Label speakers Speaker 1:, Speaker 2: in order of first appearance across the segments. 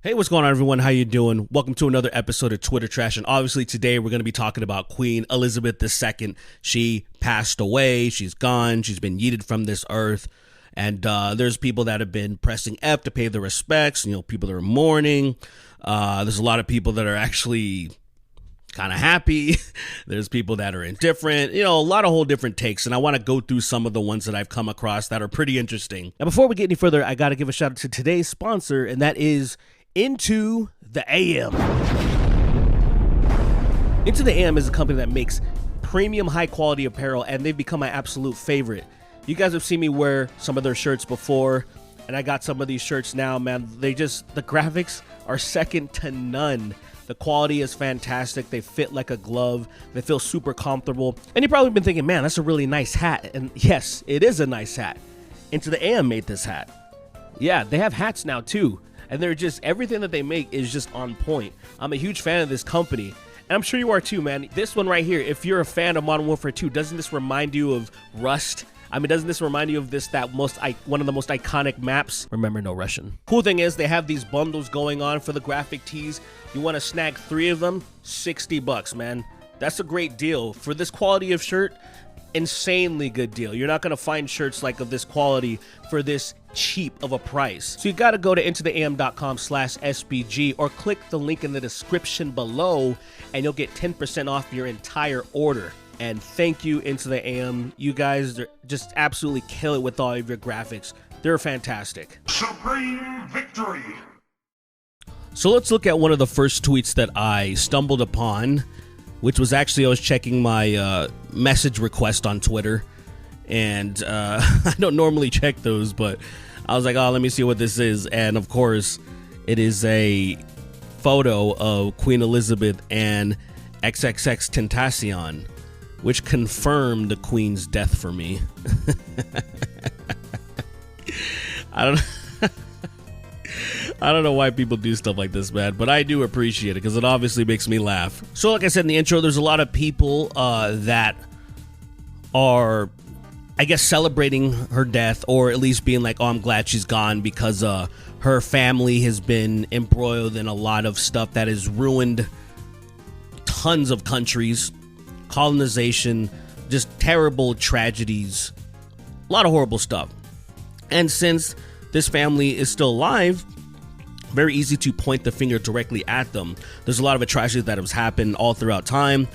Speaker 1: Hey, what's going on, everyone? How you doing? Welcome to another episode of Twitter Trash. And obviously today we're going to be talking about Queen Elizabeth II. She passed away. She's gone. She's been yeeted from this earth. And there's people that have been pressing F to pay their respects. You know, people that are mourning. There's a lot of people that are actually kind of happy. There's people that are indifferent. You know, a lot of whole different takes. And I want to go through some of the ones that I've come across that are pretty interesting. Now, before we get any further, I got to give a shout out to today's sponsor, and that is INTOTHEAM. INTOTHEAM is a company that makes premium high quality apparel, and they've become my absolute favorite. You guys have seen me wear some of their shirts before, and I got some of these shirts now, man. The graphics are second to none. The quality is fantastic. They fit like a glove. They feel super comfortable. And you've probably been thinking, man, that's a really nice hat. And yes, it is a nice hat. INTOTHEAM made this hat. Yeah, they have hats now too. And they're just, everything that they make is just on point. I'm a huge fan of this company. And I'm sure you are too, man. This one right here, if you're a fan of Modern Warfare 2, doesn't this remind you of Rust? I mean, doesn't this remind you of one of the most iconic maps? Remember, no Russian. Cool thing is, they have these bundles going on for the graphic tees. You want to snag 3 of them, $60, man. That's a great deal. For this quality of shirt, insanely good deal. You're not going to find shirts like of this quality for this cheap of a price. So you got to go to intotheam.com/SBG or click the link in the description below and you'll get 10% off your entire order. And thank you, INTOTHEAM. You guys just absolutely kill it with all of your graphics. They're fantastic.
Speaker 2: Supreme victory.
Speaker 1: So let's look at one of the first tweets that I stumbled upon, which was actually, I was checking my message request on Twitter, and I don't normally check those, but I was like, oh, let me see what this is. And of course, it is a photo of Queen Elizabeth and XXXTentacion, which confirmed the Queen's death for me. I don't know why people do stuff like this, man, but I do appreciate it because it obviously makes me laugh. So like I said in the intro, there's a lot of people that are, I guess, celebrating her death, or at least being like, oh, I'm glad she's gone, because her family has been embroiled in a lot of stuff that has ruined tons of countries, colonization, just terrible tragedies, a lot of horrible stuff. And since this family is still alive, very easy to point the finger directly at them. There's a lot of atrocities that has happened all throughout time.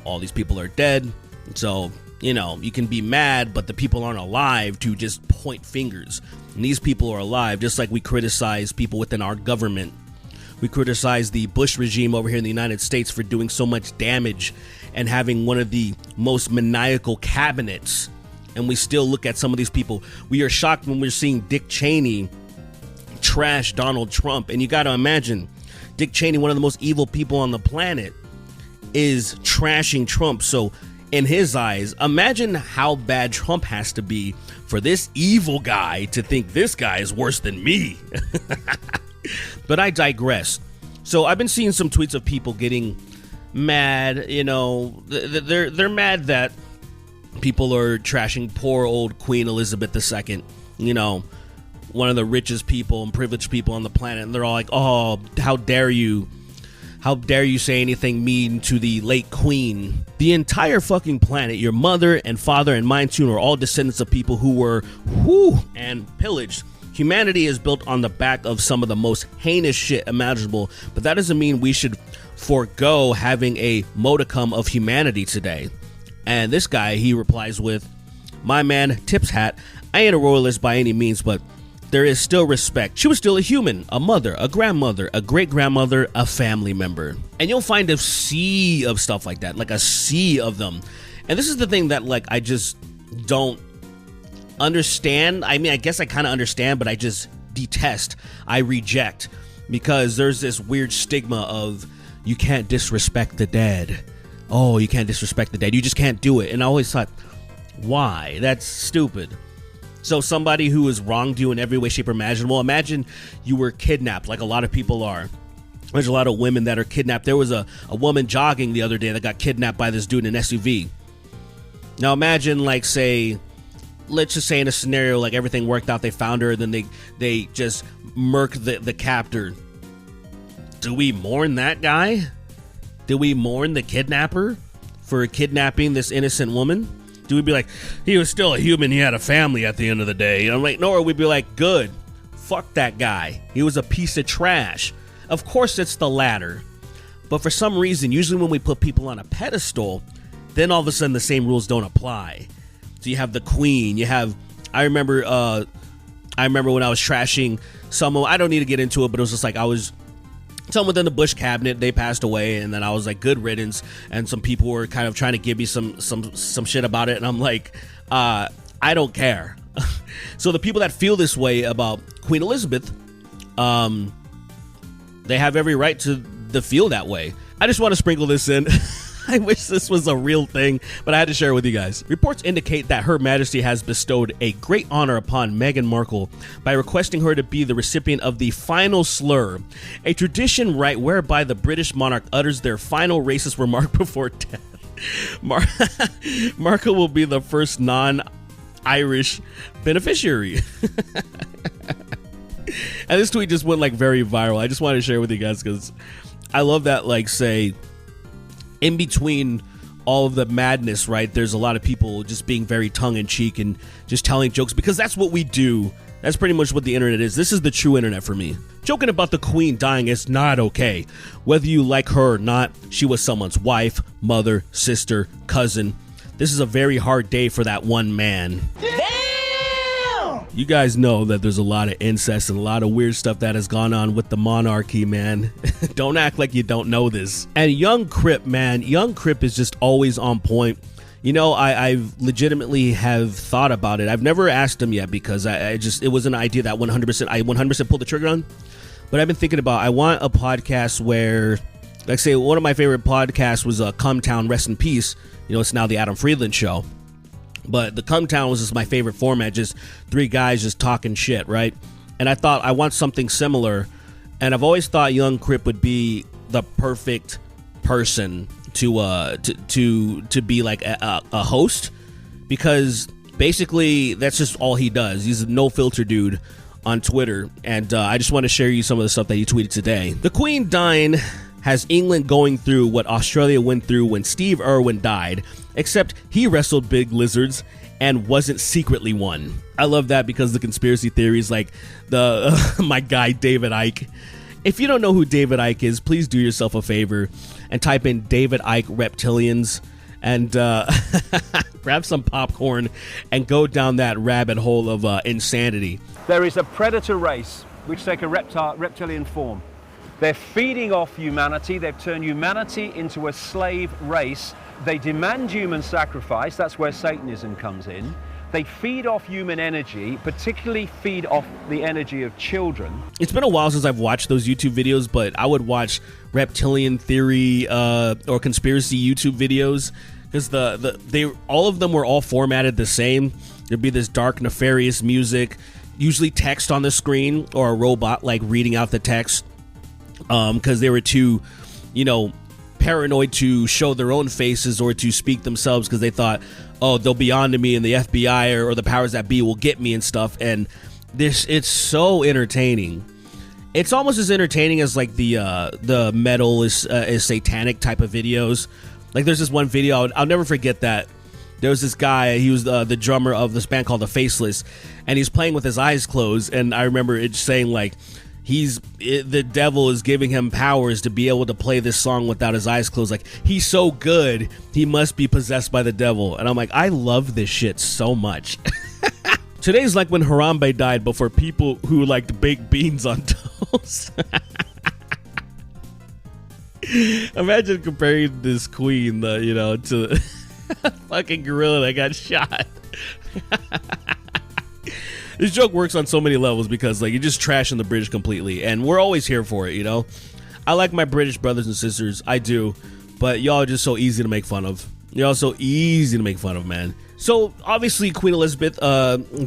Speaker 1: All these people are dead. So, you know, you can be mad, but the people aren't alive to just point fingers. And these people are alive, just like we criticize people within our government. We criticize the Bush regime over here in the United States for doing so much damage and having one of the most maniacal cabinets. And we still look at some of these people. We are shocked when we're seeing Dick Cheney trash Donald Trump. And you got to imagine, Dick Cheney, one of the most evil people on the planet, is trashing Trump. So in his eyes, imagine how bad Trump has to be for this evil guy to think this guy is worse than me. But I digress. So I've been seeing some tweets of people getting mad. You know, they're mad that people are trashing poor old Queen Elizabeth II. You know, one of the richest people and privileged people on the planet. And they're all like, oh, how dare you? How dare you say anything mean to the late queen? The entire fucking planet, your mother and father and mine too, are all descendants of people who were and pillaged. Humanity is built on the back of some of the most heinous shit imaginable, but that doesn't mean we should forego having a modicum of humanity today. And this guy, he replies with, my man, Tip's hat, I ain't a royalist by any means, but there is still respect. She was still a human, a mother, a grandmother, a great-grandmother, a family member. And you'll find a sea of stuff like that, like a sea of them. And this is the thing that, like, I just don't understand. I mean, I guess I kind of understand, but I just detest. I reject. Because there's this weird stigma of, you can't disrespect the dead. Oh, you can't disrespect the dead. You just can't do it. And I always thought, why? That's stupid. So somebody who has wronged you in every way, shape, or imaginable, imagine you were kidnapped, like a lot of people are. There's a lot of women that are kidnapped. There was a woman jogging the other day that got kidnapped by this dude in an SUV. Now imagine, like, say, let's just say in a scenario like everything worked out, they found her, then they just murked the captor, do we mourn that guy? Do we mourn the kidnapper for kidnapping this innocent woman? Do we be like, he was still a human, he had a family at the end of the day? And I'm like, no, or we'd be like, good, fuck that guy. He was a piece of trash. Of course it's the latter. But for some reason, usually when we put people on a pedestal, then all of a sudden the same rules don't apply. So you have the queen, you have, I remember when I was trashing someone, I don't need to get into it, but it was just like, I was someone within the Bush cabinet, they passed away, and then I was like, good riddance, and some people were kind of trying to give me some shit about it, and I'm like, I don't care. So the people that feel this way about Queen Elizabeth, they have every right to feel that way. I just want to sprinkle this in. I wish this was a real thing, but I had to share it with you guys. Reports indicate that Her Majesty has bestowed a great honor upon Meghan Markle by requesting her to be the recipient of the final slur, a tradition rite whereby the British monarch utters their final racist remark before death. Markle will be the first non-Irish beneficiary. And this tweet just went like very viral. I just wanted to share it with you guys because I love that, like, say, in between all of the madness, right, there's a lot of people just being very tongue-in-cheek and just telling jokes, because that's what we do. That's pretty much what the internet is. This is the true internet for me. Joking about the queen dying is not okay. Whether you like her or not, she was someone's wife, mother, sister, cousin. This is a very hard day for that one man. You guys know that there's a lot of incest and a lot of weird stuff that has gone on with the monarchy, man. Don't act like you don't know this. And young Crip, man, young Crip is just always on point. You know, I've legitimately have thought about it. I've never asked him yet because it was an idea that I 100% pulled the trigger on. But I've been thinking about, I want a podcast where, like, say, one of my favorite podcasts was Come Town, Rest in Peace. You know, it's now the Adam Friedland Show. But the Come Town was just my favorite format, just three guys just talking shit, right? And I thought I want something similar, and I've always thought young Crip would be the perfect person to be like a host, because basically that's just all he does. He's a no filter dude on Twitter, and I just want to share you some of the stuff that he tweeted today. The Queen dying has England going through what Australia went through when Steve Irwin died, except he wrestled big lizards and wasn't secretly one. I love that because the conspiracy theories, like my guy David Icke. If you don't know who David Icke is, please do yourself a favor and type in David Icke Reptilians and grab some popcorn and go down that rabbit hole of insanity.
Speaker 3: There is a predator race which take a reptilian form. They're feeding off humanity. They've turned humanity into a slave race. They demand human sacrifice. That's where Satanism comes in. They feed off human energy, particularly feed off the energy of children.
Speaker 1: It's been a while since I've watched those YouTube videos, but I would watch reptilian theory or conspiracy YouTube videos, because all of them were all formatted the same. There'd be this dark, nefarious music, usually text on the screen or a robot like reading out the text. Because they were too, paranoid to show their own faces or to speak themselves, because they thought, oh, they'll be on to me and the FBI or the powers that be will get me and stuff. And it's so entertaining. It's almost as entertaining as like the metal is satanic type of videos. Like there's this one video, I'll never forget that. There was this guy, he was the drummer of this band called The Faceless, and he's playing with his eyes closed. And I remember it saying like, the devil is giving him powers to be able to play this song without his eyes closed. Like, he's so good, he must be possessed by the devil. And I'm like, I love this shit so much. Today's like when Harambe died, but for people who liked baked beans on toast. Imagine comparing this queen, to a fucking gorilla that got shot. This joke works on so many levels because, like, you're just trashing the British completely, and we're always here for it, I like my British brothers and sisters, I do, but y'all are just so easy to make fun of. Y'all so easy to make fun of, man. So, obviously, Queen Elizabeth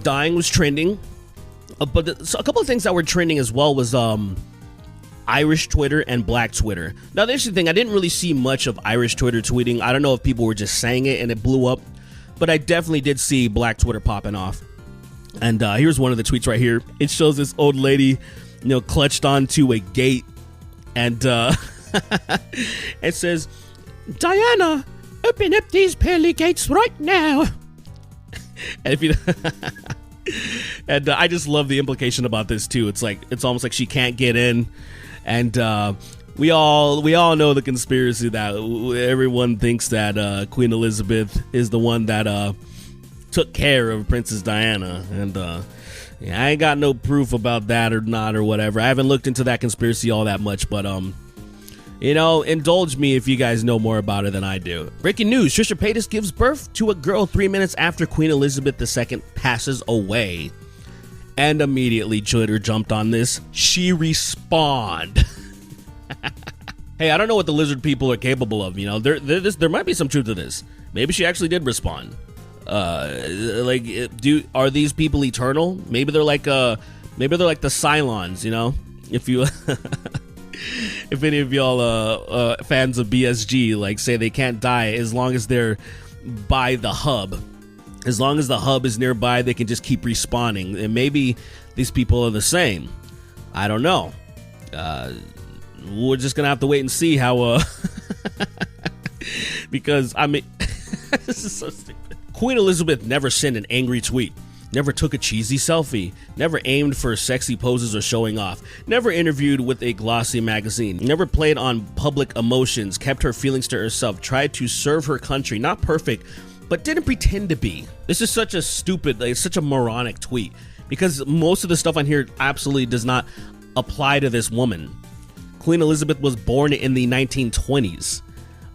Speaker 1: dying was trending, but a couple of things that were trending as well was Irish Twitter and Black Twitter. Now, the interesting thing, I didn't really see much of Irish Twitter tweeting. I don't know if people were just saying it and it blew up, but I definitely did see Black Twitter popping off. And here's one of the tweets right here. It shows this old lady, clutched onto a gate And it says, Diana, open up these pearly gates right now. And if you and I just love the implication about this too. It's like, it's almost like she can't get in. And we all know the conspiracy that everyone thinks that Queen Elizabeth is the one that took care of Princess Diana. And yeah, I ain't got no proof about that or not or whatever. I haven't looked into that conspiracy all that much, but you know, indulge me if you guys know more about it than I do. Breaking news, Trisha Paytas gives birth to a girl 3 minutes after Queen Elizabeth II passes away. And immediately Twitter jumped on this. She respawned. Hey, I don't know what the lizard people are capable of, you know. There might be some truth to this. Maybe she actually did respawn. Are these people eternal? Maybe they're like the Cylons, you know? If you if any of y'all fans of BSG, like, say they can't die as long as they're by the hub. As long as the hub is nearby, they can just keep respawning. And maybe these people are the same. I don't know. We're just gonna have to wait and see how because I mean this is so stupid. Queen Elizabeth never sent an angry tweet, never took a cheesy selfie, never aimed for sexy poses or showing off, never interviewed with a glossy magazine, never played on public emotions, kept her feelings to herself, tried to serve her country, not perfect, but didn't pretend to be. This is such a stupid, like, such a moronic tweet, because most of the stuff on here absolutely does not apply to this woman. Queen Elizabeth was born in the 1920s.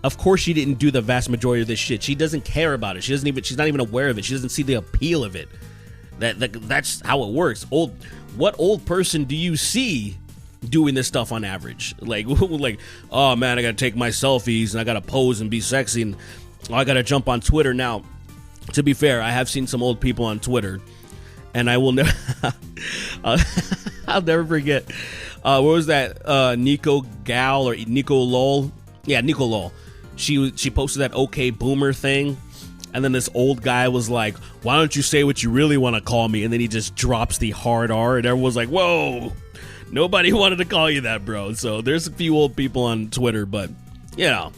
Speaker 1: Of course she didn't do the vast majority of this shit. She doesn't care about it. She's not even aware of it. She doesn't see the appeal of it. That's how it works. What old person do you see doing this stuff on average? Like, oh man, I gotta take my selfies and I gotta pose and be sexy and I gotta jump on Twitter. Now, to be fair, I have seen some old people on Twitter, and I will never, I'll never forget. What was that? Nico Gal or Nico Lol? Yeah, Nico Lol. She posted that OK Boomer thing, and then this old guy was like, "Why don't you say what you really want to call me?" And then he just drops the hard R, and everyone's like, "Whoa, nobody wanted to call you that, bro." So there's a few old people on Twitter, but you know,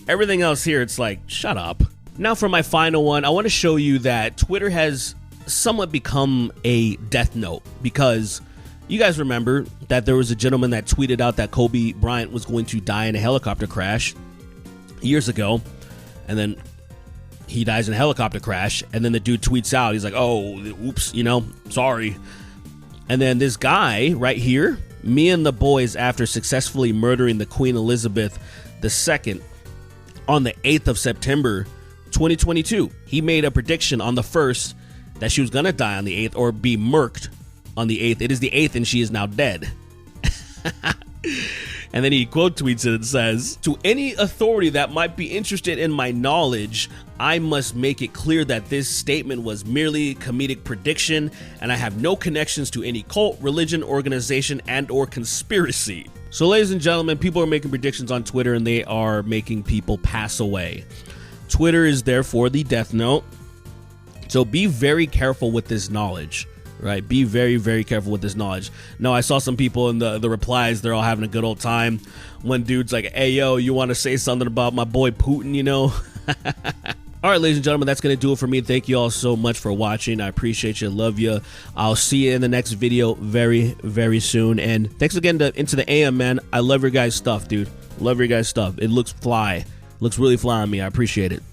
Speaker 1: everything else here, it's like, shut up. Now for my final one, I want to show you that Twitter has somewhat become a death note, because you guys remember that there was a gentleman that tweeted out that Kobe Bryant was going to die in a helicopter crash years ago, and then he dies in a helicopter crash, and then the dude tweets out, he's like, oh, oops, you know, sorry. And then this guy right here, me and the boys, after successfully murdering the Queen Elizabeth II on the 8th of September 2022, he made a prediction on the 1st that she was gonna die on the 8th or be murked on the 8th. It is the 8th and she is now dead. And then he quote tweets it and says, "To any authority that might be interested in my knowledge, I must make it clear that this statement was merely comedic prediction, and I have no connections to any cult, religion, organization, and or conspiracy." So ladies and gentlemen, people are making predictions on Twitter and they are making people pass away. Twitter is therefore the death note. So be very careful with this knowledge. Right, be very, very careful with this knowledge. No, I saw some people in the replies, they're all having a good old time. One dude's like, hey, yo, you want to say something about my boy Putin, you know? All right, ladies and gentlemen, that's going to do it for me. Thank you all so much for watching. I appreciate you. Love you. I'll see you in the next video very, very soon. And thanks again to Into the AM, man. I love your guys' stuff, dude. Love your guys' stuff. It looks fly. Looks really fly on me. I appreciate it.